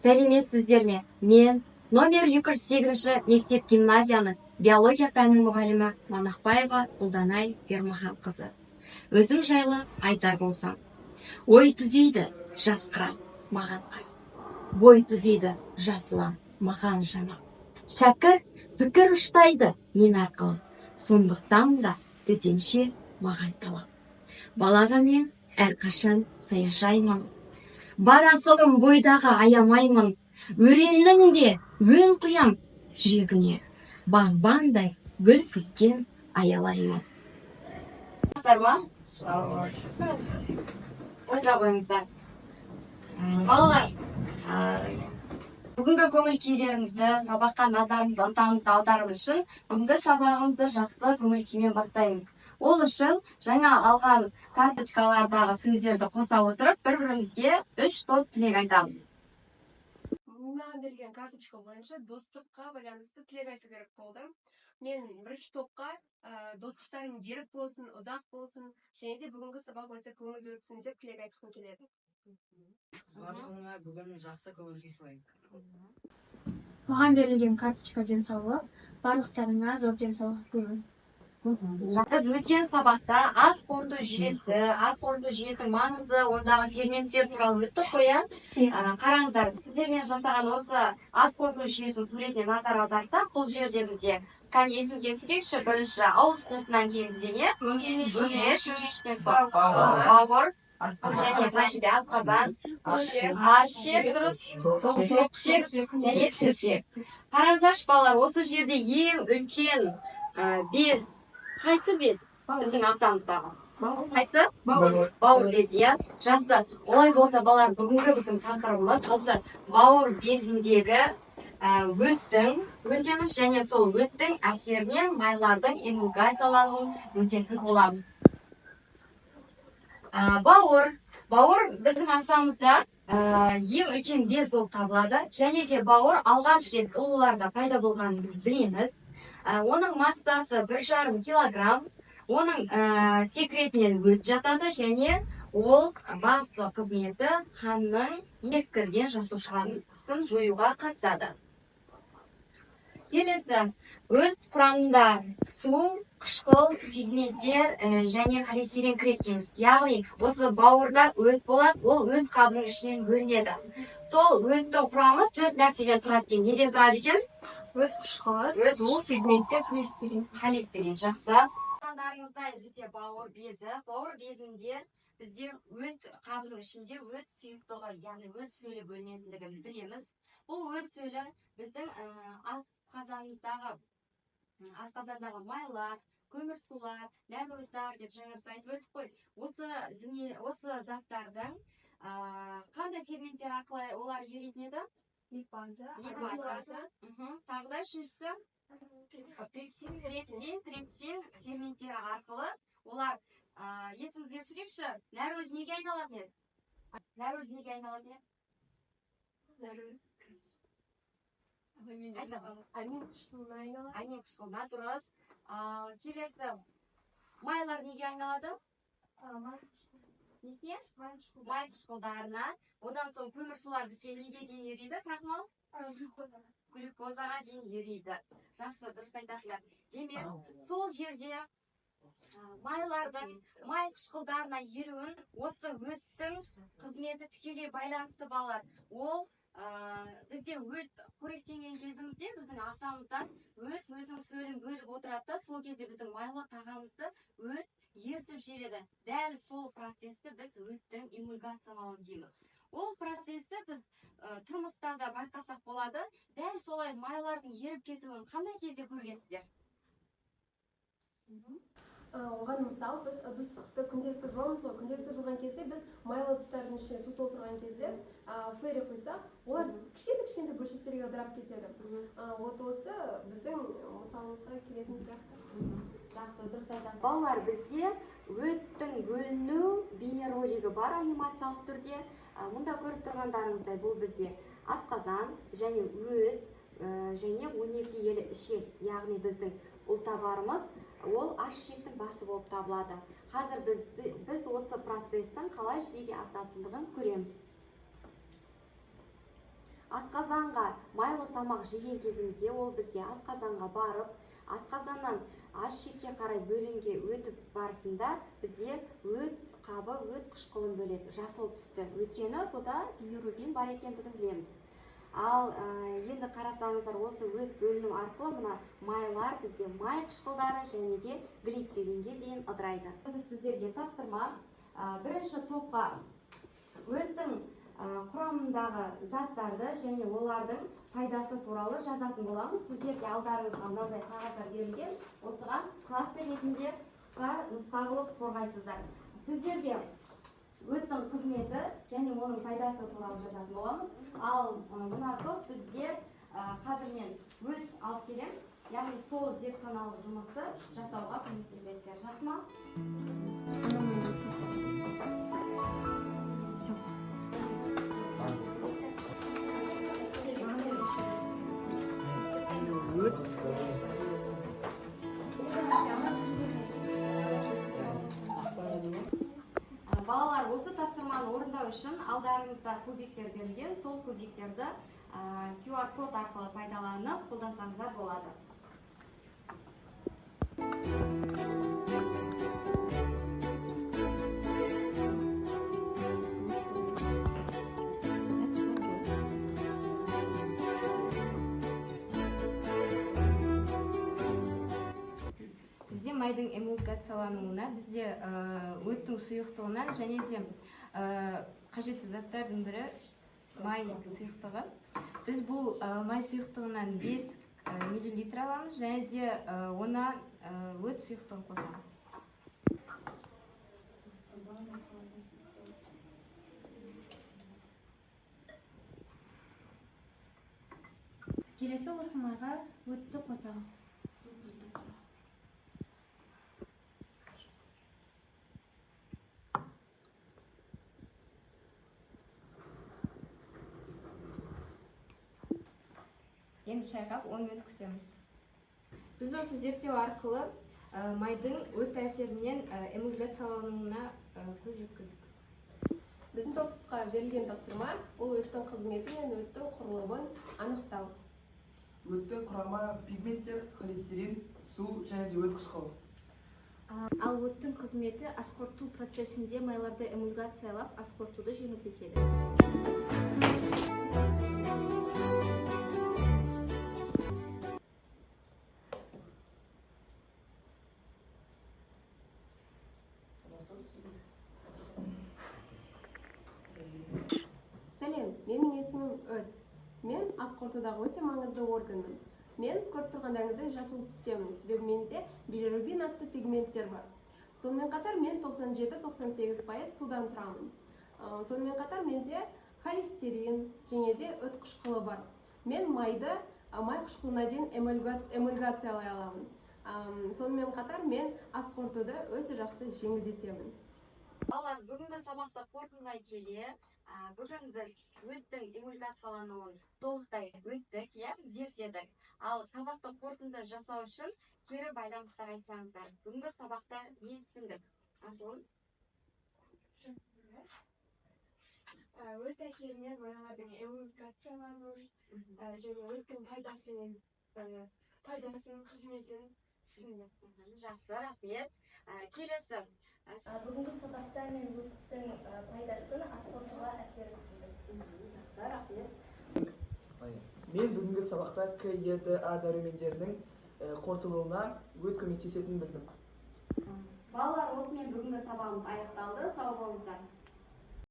Сәлеметсіздер ме? Мен номер 208 мектеп гимназияны биология пәнінің мұғалімі Манақбаева Ұлданай Ермаханқызы. Өзім жайлы айтар болсам, ой түзейді жас қыран маған қай, бой түзейді жасылан маған жана. Шәкір пікір ұштайды мен арқылы, сондықтан да төтенше маған талап. Балаға мен әрқашан саяжаймын. Барасылым бойдағы аямаймын, өреннің де өн құям жүрегіне, бағбандай гүл күткен аялаймын. Сарма? Отыра қойыңыздар. Балалар, бүгінгі көңіл күйлеріңізді, сабаққа назарыңызды, ынтаңызды аудару үшін бүгінгі сабағымызды жақсы көңіл күймен бастаймыз. Ол үшін жаңа алған карточкалардағы сөздерді қоса отырып, бір-бірімізге 3 топ тілек айтамыз. Маған берген карточка бойынша достыққа байланысты тілек айту керек болды. Мен бірінші топқа достықтарың берік болсын, ұзақ болсын, және де бүгінгі сабақ өте көңілді өтсін деп тілек айтқым келеді. Барлығына бүгін жақсы көңіл күй сыйлайық. Маған берілген карточка денсаулық, барлықтарыңа зор денсаулық тілеймін. Біз өткен сабақта ас қорыту жүйесінің маңызы, ондағы ферменттер туралы өттік қоя. Қараңыздар, сіздермен жасаған осы ас қорыту жүйесінің суретіне назар аударсақ, бұл жерде бізде есімізге түсірейікші, бірінші ауыз қуысынан кейін бізде не? Өңеш, бауыр, және мына асқазан, ашшек, дұрыс, шөпшек, және шіршек. Қараңыздаршы балалар, осы жерде ең үлкен без. Қайсы без? Біздің ағзамыздағы. Қайсы? Бауыр безі, иә? Жақсы. Олай болса, балалар, бүгінгі біздің тақырыбымыз осы бауыр безіндегі өтеміз, және сол өттің әсерінен майлардың эмульгациялануын өтетін боламыз. Бауыр біздің ағзамызда ең үлкен без болып табылады, және де бауыр алғаш рет ұлуларда пайда болғанын біз білеміз. Оның массасы 1,5 килограмм, оның секретінен өт жатады, және ол басты қызметі қанның ескірген жасушаларын жоюға қатысады. Келесі, өт құрамында су, қышқыл, пигменттер және холестерин кіреді дейміз. Яғни, осы бауырда өт болады, ол өт қабының ішінен бөлінеді. Сол өттің құрамы 4 нәрседен тұрады екен. Неден тұрады екен? Өт қышқылы, су, пигменттер, холестерин. Жақсы. Қандарыңызда бізде бауыр безінде бізде өт қабының ішінде өт сұйықтығы, яғни өт сөлі бөлінетіндігін білеміз. Бұл өт сөлі біздің асқазандағы майлар, көмірсулар, нәроздар деп жаңа біз айтып өттік қой. Осы заттардың қандай ферменттер арқылы олар еритін еді? Липаза. Тағы да үшіншісі трипсин ферменттері арқылы олар есіңізге түсірейікші, нәрөз неге айналатын еді? Амин қышқылына дұрыс. Келесі, майлар неге айналады? Несіне? Май қышқылдарына. Одан соң көмірсулар бізге неге дейін ериді, крахмал? Глюкозаға дейін ериді. Жақсы, дұрыс айтасыздар. Демек, сол жерде майлардың май қышқылдарына еруін осы өттің қызметі тікелей байланысты балалар. Ол бізде өт қоректенген кезімізде біздің ағзамыздан өт өзінің сөлін бөліп отырады, сол кезде біздің майлы тағамызды өт ертіп жібереді. Дәл сол процесті біз өттің эмульгациялауы дейміз. Ол процесті біз тұрмыстарда байқасақ болады. Дәл солай майлардың еріп кетуін қандай кезде көргенсіздер? Оған мысал, біз ыдысты күнделікті жуамыз ғой. Күнделікті жуған кезде біз майлы ыдыстардың ішіне су толтырған кезде фейри құйсақ, олар кішкентай бөлшектерге ыдырап кетеді. Вот осы біздің мысалымызға келетін сияқты. Жақсы, дұрыс айтасыз. Балалар, бізде өттің бөліну бейнеролигі бар анимациялық түрде. Мұнда көріп тұрғандарыңыздай бұл бізде асқазан және өт, және 12 ел ішек, яғни біздің ұлтабарымыз ол аш ішектің басы болып табылады. Қазір біз осы процестің қалай жүзеге асатындығын көреміз. Асқазанға майлы тамақ жеген кезімізде ол бізде асқазанға барып, асқазаннан аш ішекке қарай бөлінге өтіп барысында бізде өт қабы, өт қышқылын бөледі, жасыл түсті. Өйткені бұда билирубин бар екендігін білеміз. Ал енді қарасаңыздар, осы өт бөлінім арқылы мына майлар бізде май қышқылдары және де глицеринге дейін ыдырайды. Қазір сіздерге тапсырма. Бірінші топқа өттің құрамындағы заттарды және олардың пайдасы туралы жазатын боламыз. Сіздерге алдарыңызға мынадай қағаздар берілген. Осыған кластер ретінде қысқа нұсқа қылып қорғайсыздар. Сіздерге өттің қызметі және оның пайдасы туралы жазатын боламыз. Ал мына топ бізде қазір мен өт алып келем. Яғни сол зертханалық жұмысты жасауға көмектесесіздер. Жақсы ма? Балалар, осы тапсырманы орындау үшін алдарыңызда кубиктер берілген. Сол кубиктерді QR код арқылы пайдаланып қолдансаңыздар болады. Майдың эмульгациялануына бізде өттің сұйықтығынан және де қажетті заттардың бірі май сұйықтығы. Біз бұл май сұйықтығынан 5 мл аламыз және де ona өт сұйықтығын қосамыз. Келесі осы майға өтті қосамыз. Енді шайқап 10 минут күтеміз. Біз осы зерттеу арқылы майдың өт әсерінен эмульгациялануына көз жеткіздік. Біздің топқа берілген тапсырма ол өттің қызметі мен өттің құрылымын анықтау. Өттің құрамы пигменттер, холестерин, су және де өт қышқылы. Ал өттің қызметі асқорту процесінде майларды эмульгациялап, асқортуды жеңілдетеді. Сәлем, менің есімім Өт. Мен асқортудағы өте маңызды органмын. Мен көріп тұрғандарыңыздай жасыл түстемін, себебі менде билирубин атты пигменттер бар. Сонымен қатар мен 97-98% судан тұрамын. Сонымен қатар менде холестерин және де өт қышқылы бар. Мен майды май қышқылына дейін эмульгациялай аламын. Сонымен қатар мен асқортуды өте жақсы жеңілдетемін. Балалар, бүгінгі сабақты қорытындылай келе, бүгін біз өттің эмульгациялануын толықтай өттік, зерттедік. Ал сабақты қорытынды жасау үшін кері байланыстар айтсаңыздар. Бүгінгі сабақта не түсіндік? Асылым? Өт әсерінен майлардың эмульгациялануын және өттің пайдасын қызметін түсіндік. Жақсы, рахмет. Келесі. Бүгінгі сабақта мен өттің пайдасын асқортуға әсерін түсіндім. Жақсы, рахмет. Мен бүгінгі сабақта К, Е, Д, А дәрумендерінің қорытылуына өт көмектесетінін білдім. Балалар, осымен бүгінгі сабағымыз аяқталды. Сау болыңыздар.